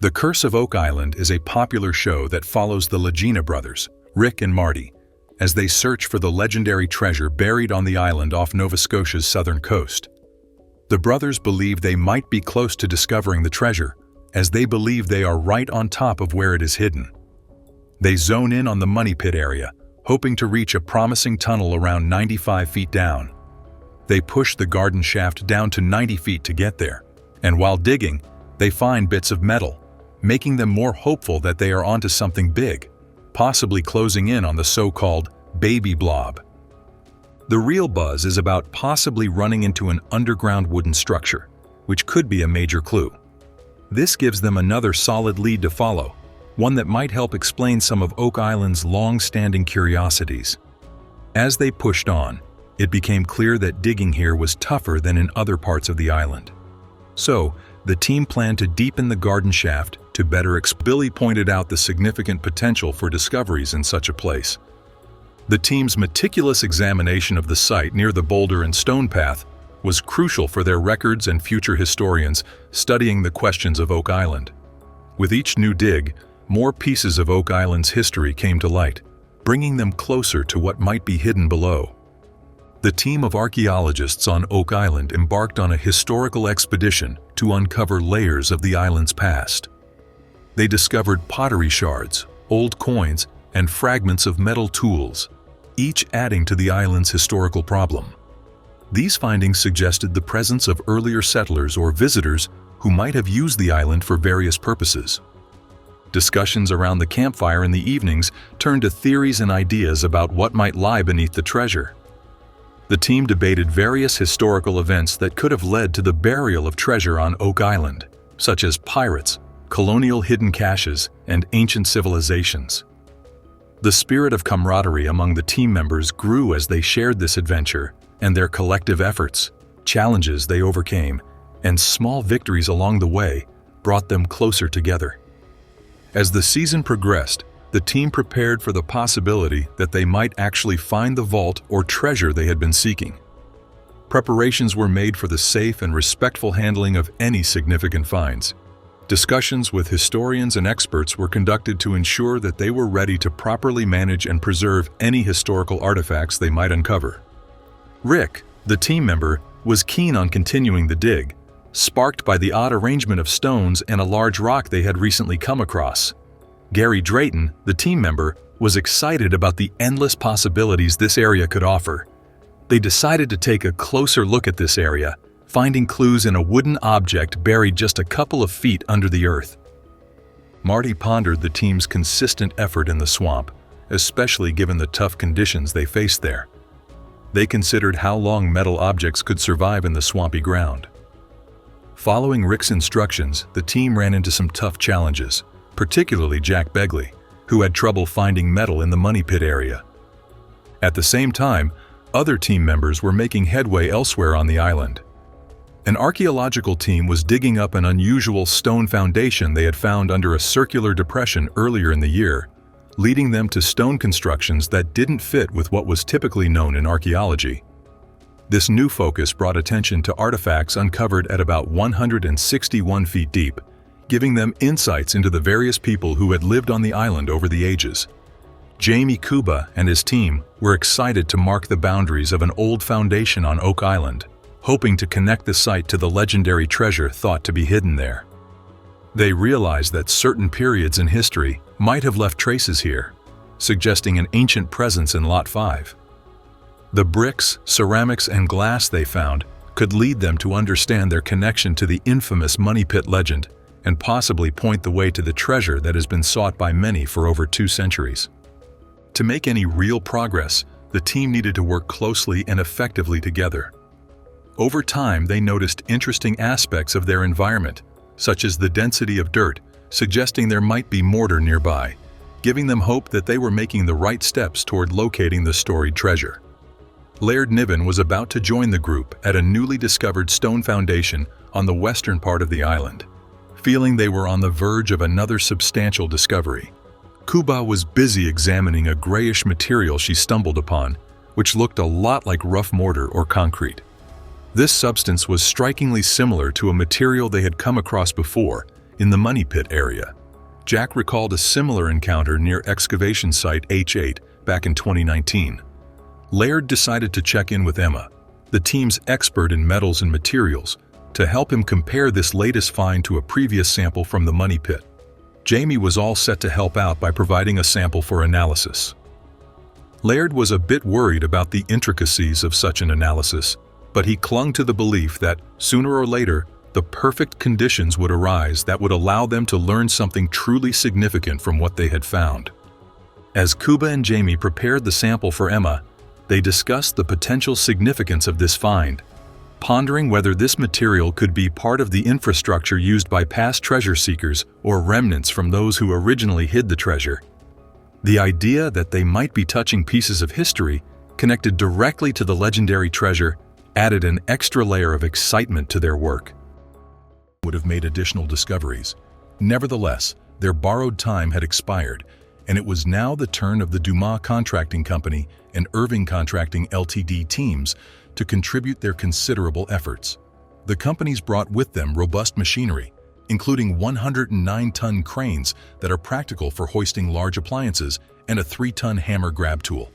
The Curse of Oak Island is a popular show that follows the Lagena brothers, Rick and Marty, as they search for the legendary treasure buried on the island off Nova Scotia's southern coast. The brothers believe they might be close to discovering the treasure, as they believe they are right on top of where it is hidden. They zone in on the money pit area, hoping to reach a promising tunnel around 95 feet down. They push the garden shaft down to 90 feet to get there, and while digging, they find bits of metal, making them more hopeful that they are onto something big, possibly closing in on the so-called baby blob. The real buzz is about possibly running into an underground wooden structure, which could be a major clue. This gives them another solid lead to follow, one that might help explain some of Oak Island's long-standing curiosities. As they pushed on, it became clear that digging here was tougher than in other parts of the island. So, the team planned to deepen the garden shaft to better explore. Billy pointed out the significant potential for discoveries in such a place. The team's meticulous examination of the site near the boulder and stone path was crucial for their records and future historians studying the questions of Oak Island. With each new dig, more pieces of Oak Island's history came to light, bringing them closer to what might be hidden below. The team of archaeologists on Oak Island embarked on a historical expedition to uncover layers of the island's past. They discovered pottery shards, old coins, and fragments of metal tools, each adding to the island's historical problem. These findings suggested the presence of earlier settlers or visitors who might have used the island for various purposes. Discussions around the campfire in the evenings turned to theories and ideas about what might lie beneath the treasure. The team debated various historical events that could have led to the burial of treasure on Oak Island, such as pirates, colonial hidden caches, and ancient civilizations. The spirit of camaraderie among the team members grew as they shared this adventure, and their collective efforts, challenges they overcame, and small victories along the way brought them closer together. As the season progressed, the team prepared for the possibility that they might actually find the vault or treasure they had been seeking. Preparations were made for the safe and respectful handling of any significant finds. Discussions with historians and experts were conducted to ensure that they were ready to properly manage and preserve any historical artifacts they might uncover. Rick, the team member, was keen on continuing the dig, sparked by the odd arrangement of stones and a large rock they had recently come across. Gary Drayton, the team member, was excited about the endless possibilities this area could offer. They decided to take a closer look at this area, finding clues in a wooden object buried just a couple of feet under the earth. Marty pondered the team's consistent effort in the swamp, especially given the tough conditions they faced there. They considered how long metal objects could survive in the swampy ground. Following Rick's instructions, the team ran into some tough challenges, particularly Jack Begley, who had trouble finding metal in the money pit area. At the same time, other team members were making headway elsewhere on the island. An archaeological team was digging up an unusual stone foundation they had found under a circular depression earlier in the year, leading them to stone constructions that didn't fit with what was typically known in archaeology. This new focus brought attention to artifacts uncovered at about 161 feet deep, giving them insights into the various people who had lived on the island over the ages. Jamie Kuba and his team were excited to mark the boundaries of an old foundation on Oak Island, hoping to connect the site to the legendary treasure thought to be hidden there. They realized that certain periods in history might have left traces here, suggesting an ancient presence in Lot 5. The bricks, ceramics, and glass they found could lead them to understand their connection to the infamous money pit legend and possibly point the way to the treasure that has been sought by many for over 2 centuries. To make any real progress, the team needed to work closely and effectively together. Over time, they noticed interesting aspects of their environment, such as the density of dirt, suggesting there might be mortar nearby, giving them hope that they were making the right steps toward locating the storied treasure. Laird Niven was about to join the group at a newly discovered stone foundation on the western part of the island, feeling they were on the verge of another substantial discovery. Kuba was busy examining a grayish material she stumbled upon, which looked a lot like rough mortar or concrete. This substance was strikingly similar to a material they had come across before, In the Money Pit area, Jack recalled a similar encounter near excavation site H8 back in 2019. Laird decided to check in with Emma, the team's expert in metals and materials, to help him compare this latest find to a previous sample from the Money Pit. Jamie was all set to help out by providing a sample for analysis. Laird was a bit worried about the intricacies of such an analysis, but he clung to the belief that, sooner or later, the perfect conditions would arise that would allow them to learn something truly significant from what they had found. As Kuba and Jamie prepared the sample for Emma, they discussed the potential significance of this find, pondering whether this material could be part of the infrastructure used by past treasure seekers or remnants from those who originally hid the treasure. The idea that they might be touching pieces of history connected directly to the legendary treasure added an extra layer of excitement to their work. Would have made additional discoveries. Nevertheless, their borrowed time had expired, and it was now the turn of the Dumas Contracting Company and Irving Contracting Ltd teams to contribute their considerable efforts. The companies brought with them robust machinery, including 109-ton cranes that are practical for hoisting large appliances and a 3-ton hammer grab tool.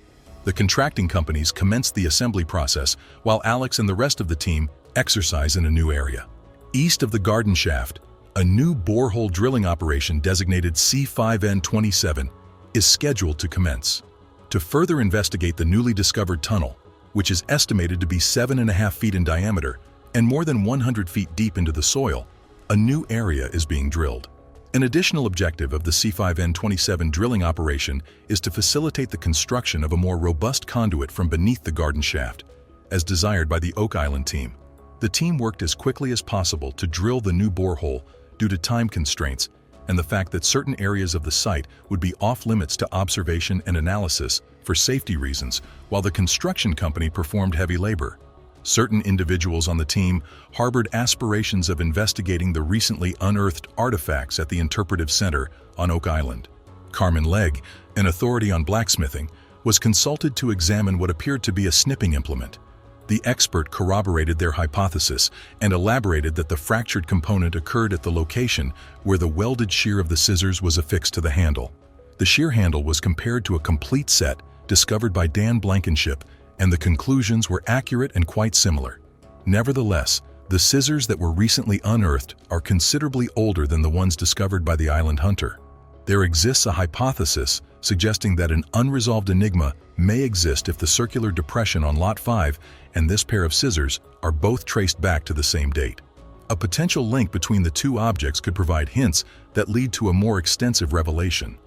The contracting companies commenced the assembly process while Alex and the rest of the team exercise in a new area. East of the garden shaft, a new borehole drilling operation designated C5N27 is scheduled to commence. To further investigate the newly discovered tunnel, which is estimated to be 7.5 feet in diameter and more than 100 feet deep into the soil, a new area is being drilled. An additional objective of the C5N27 drilling operation is to facilitate the construction of a more robust conduit from beneath the garden shaft, as desired by the Oak Island team. The team worked as quickly as possible to drill the new borehole due to time constraints and the fact that certain areas of the site would be off-limits to observation and analysis for safety reasons, while the construction company performed heavy labor. Certain individuals on the team harbored aspirations of investigating the recently unearthed artifacts at the Interpretive Center on Oak Island. Carmen Legg, an authority on blacksmithing, was consulted to examine what appeared to be a snipping implement. The expert corroborated their hypothesis and elaborated that the fractured component occurred at the location where the welded shear of the scissors was affixed to the handle. The shear handle was compared to a complete set discovered by Dan Blankenship, and the conclusions were accurate and quite similar. Nevertheless, the scissors that were recently unearthed are considerably older than the ones discovered by the island hunter. There exists a hypothesis suggesting that an unresolved enigma may exist if the circular depression on Lot 5 and this pair of scissors are both traced back to the same date. A potential link between the two objects could provide hints that lead to a more extensive revelation.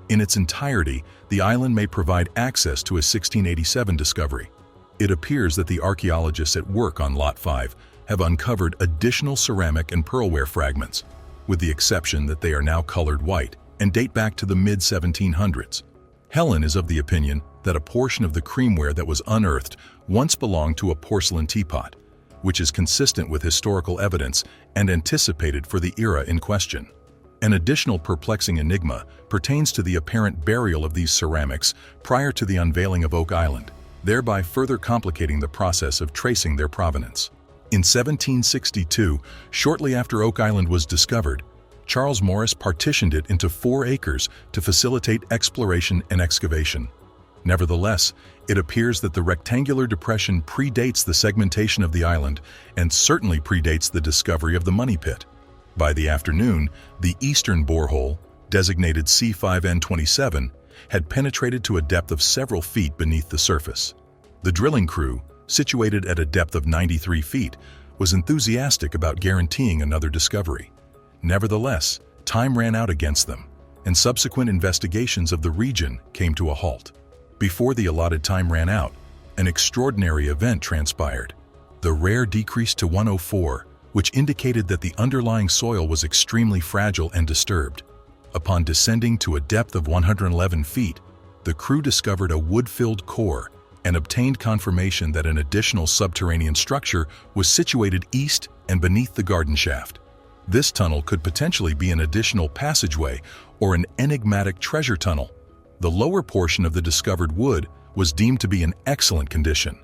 In its entirety, the island may provide access to a 1687 discovery. It appears that the archaeologists at work on Lot 5 have uncovered additional ceramic and pearlware fragments, with the exception that they are now colored white and date back to the mid-1700s. Helen is of the opinion that a portion of the creamware that was unearthed once belonged to a porcelain teapot, which is consistent with historical evidence and anticipated for the era in question. An additional perplexing enigma pertains to the apparent burial of these ceramics prior to the unveiling of Oak Island, thereby further complicating the process of tracing their provenance. In 1762, shortly after Oak Island was discovered, Charles Morris partitioned it into 4 acres to facilitate exploration and excavation. Nevertheless, it appears that the rectangular depression predates the segmentation of the island and certainly predates the discovery of the Money Pit. By the afternoon, the eastern borehole, designated C5N27, had penetrated to a depth of several feet beneath the surface. The drilling crew, situated at a depth of 93 feet, was enthusiastic about guaranteeing another discovery. Nevertheless, time ran out against them, and subsequent investigations of the region came to a halt. Before the allotted time ran out, an extraordinary event transpired. The rare decreased to 104, which indicated that the underlying soil was extremely fragile and disturbed. Upon descending to a depth of 111 feet, the crew discovered a wood-filled core and obtained confirmation that an additional subterranean structure was situated east and beneath the garden shaft. This tunnel could potentially be an additional passageway or an enigmatic treasure tunnel. The lower portion of the discovered wood was deemed to be in excellent condition,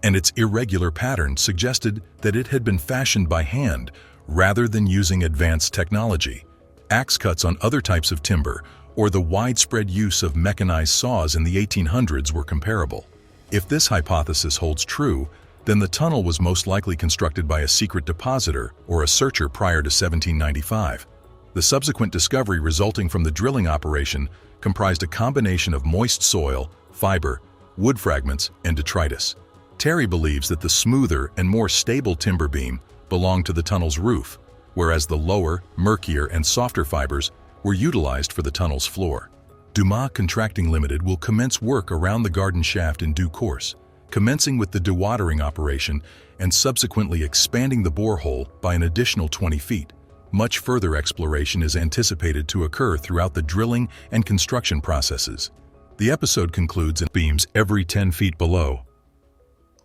and its irregular pattern suggested that it had been fashioned by hand rather than using advanced technology, axe cuts on other types of timber, or the widespread use of mechanized saws in the 1800s were comparable. If this hypothesis holds true, then the tunnel was most likely constructed by a secret depositor or a searcher prior to 1795. The subsequent discovery resulting from the drilling operation comprised a combination of moist soil, fiber, wood fragments, and detritus. Terry believes that the smoother and more stable timber beam belonged to the tunnel's roof, whereas the lower, murkier, and softer fibers were utilized for the tunnel's floor. Dumas Contracting Limited will commence work around the garden shaft in due course, commencing with the dewatering operation and subsequently expanding the borehole by an additional 20 feet. Much further exploration is anticipated to occur throughout the drilling and construction processes. The episode concludes in beams every 10 feet below.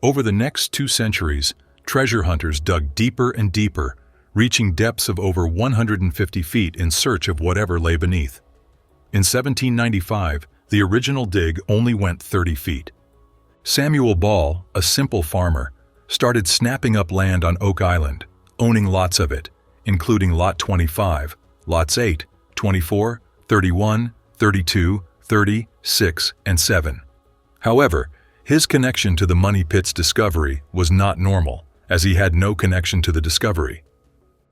Over the next 2 centuries, treasure hunters dug deeper and deeper, reaching depths of over 150 feet in search of whatever lay beneath. In 1795, the original dig only went 30 feet. Samuel Ball, a simple farmer, started snapping up land on Oak Island, owning lots of it, including Lot 25, Lots 8, 24, 31, 32, 30, 6, and 7. However, his connection to the money pit's discovery was not normal, as he had no connection to the discovery.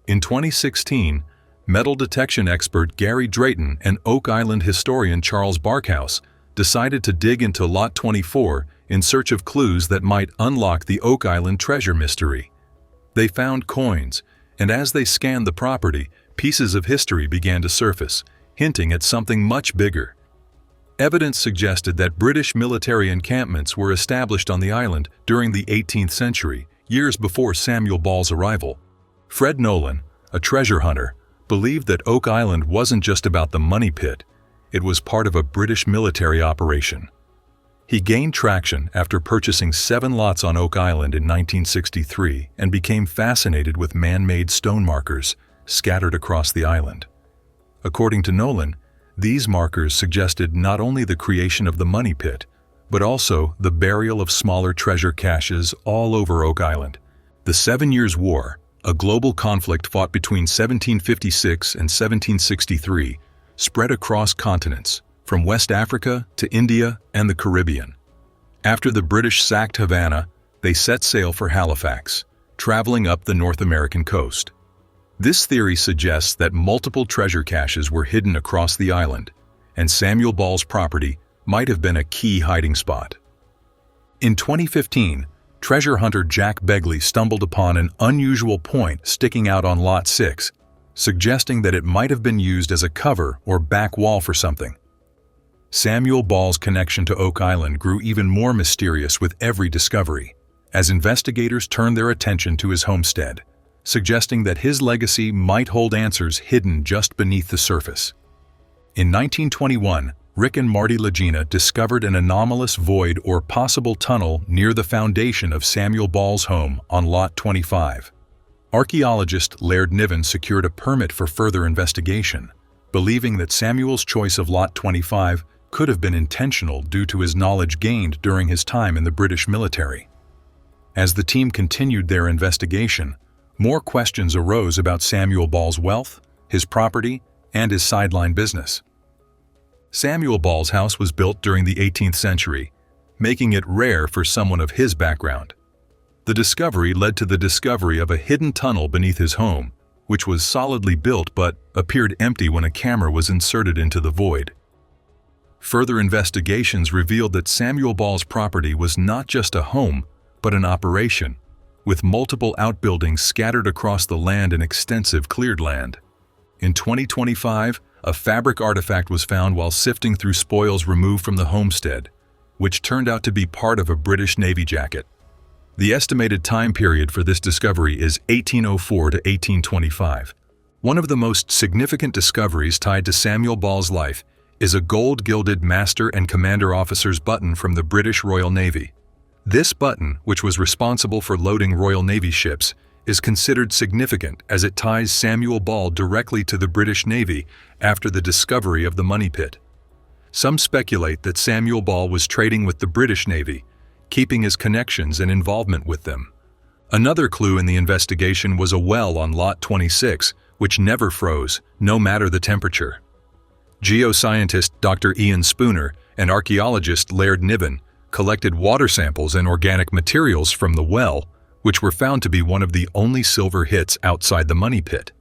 In 2016, metal detection expert Gary Drayton and Oak Island historian Charles Barkhouse decided to dig into Lot 24 in search of clues that might unlock the Oak Island treasure mystery. They found coins, and as they scanned the property, pieces of history began to surface, hinting at something much bigger. Evidence suggested that British military encampments were established on the island during the 18th century, years before Samuel Ball's arrival. Fred Nolan, a treasure hunter, believed that Oak Island wasn't just about the money pit, it was part of a British military operation. He gained traction after purchasing 7 lots on Oak Island in 1963 and became fascinated with man-made stone markers scattered across the island. According to Nolan, these markers suggested not only the creation of the money pit, but also the burial of smaller treasure caches all over Oak Island. The 7 Years' War, a global conflict fought between 1756 and 1763, spread across continents, from West Africa to India and the Caribbean. After the British sacked Havana, they set sail for Halifax, traveling up the North American coast. This theory suggests that multiple treasure caches were hidden across the island, and Samuel Ball's property might have been a key hiding spot. In 2015, treasure hunter Jack Begley stumbled upon an unusual point sticking out on Lot 6, suggesting that it might have been used as a cover or back wall for something. Samuel Ball's connection to Oak Island grew even more mysterious with every discovery, as investigators turned their attention to his homestead, suggesting that his legacy might hold answers hidden just beneath the surface. In 1921, Rick and Marty Lagena discovered an anomalous void or possible tunnel near the foundation of Samuel Ball's home on Lot 25. Archaeologist Laird Niven secured a permit for further investigation, believing that Samuel's choice of Lot 25 could have been intentional due to his knowledge gained during his time in the British military. As the team continued their investigation, more questions arose about Samuel Ball's wealth, his property, and his sideline business. Samuel Ball's house was built during the 18th century, making it rare for someone of his background. The discovery led to the discovery of a hidden tunnel beneath his home, which was solidly built but appeared empty when a camera was inserted into the void. Further investigations revealed that Samuel Ball's property was not just a home, but an operation, with multiple outbuildings scattered across the land and extensive cleared land. In 2025, a fabric artifact was found while sifting through spoils removed from the homestead, which turned out to be part of a British Navy jacket. The estimated time period for this discovery is 1804 to 1825. One of the most significant discoveries tied to Samuel Ball's life is a gold-gilded Master and Commander Officer's button from the British Royal Navy. This button, which was responsible for loading Royal Navy ships, is considered significant as it ties Samuel Ball directly to the British Navy after the discovery of the money pit. Some speculate that Samuel Ball was trading with the British Navy, keeping his connections and involvement with them. Another clue in the investigation was a well on Lot 26, which never froze, no matter the temperature. Geoscientist Dr. Ian Spooner and archaeologist Laird Niven collected water samples and organic materials from the well, which were found to be one of the only silver hits outside the money pit.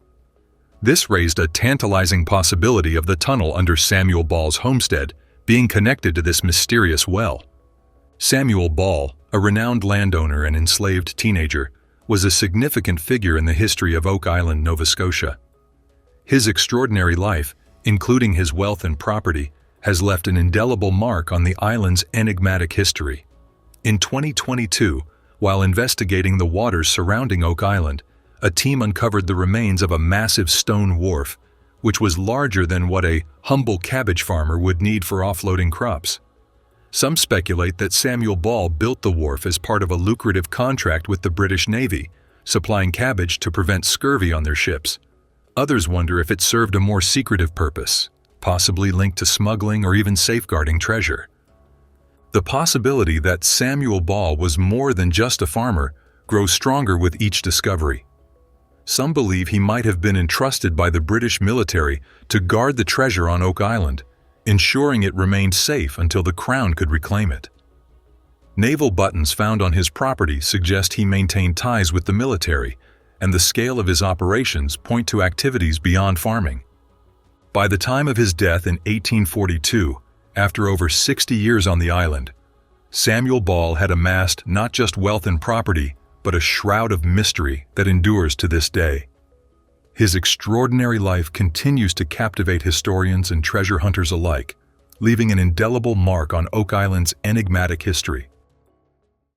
This raised a tantalizing possibility of the tunnel under Samuel Ball's homestead being connected to this mysterious well. Samuel Ball, a renowned landowner and enslaved teenager, was a significant figure in the history of Oak Island, Nova Scotia. His extraordinary life, including his wealth and property, has left an indelible mark on the island's enigmatic history. In 2022, while investigating the waters surrounding Oak Island, a team uncovered the remains of a massive stone wharf, which was larger than what a humble cabbage farmer would need for offloading crops. Some speculate that Samuel Ball built the wharf as part of a lucrative contract with the British Navy, supplying cabbage to prevent scurvy on their ships. Others wonder if it served a more secretive purpose, possibly linked to smuggling or even safeguarding treasure. The possibility that Samuel Ball was more than just a farmer grows stronger with each discovery. Some believe he might have been entrusted by the British military to guard the treasure on Oak Island, ensuring it remained safe until the Crown could reclaim it. Naval buttons found on his property suggest he maintained ties with the military, and the scale of his operations point to activities beyond farming. By the time of his death in 1842, after over 60 years on the island, Samuel Ball had amassed not just wealth and property, but a shroud of mystery that endures to this day. His extraordinary life continues to captivate historians and treasure hunters alike, leaving an indelible mark on Oak Island's enigmatic history.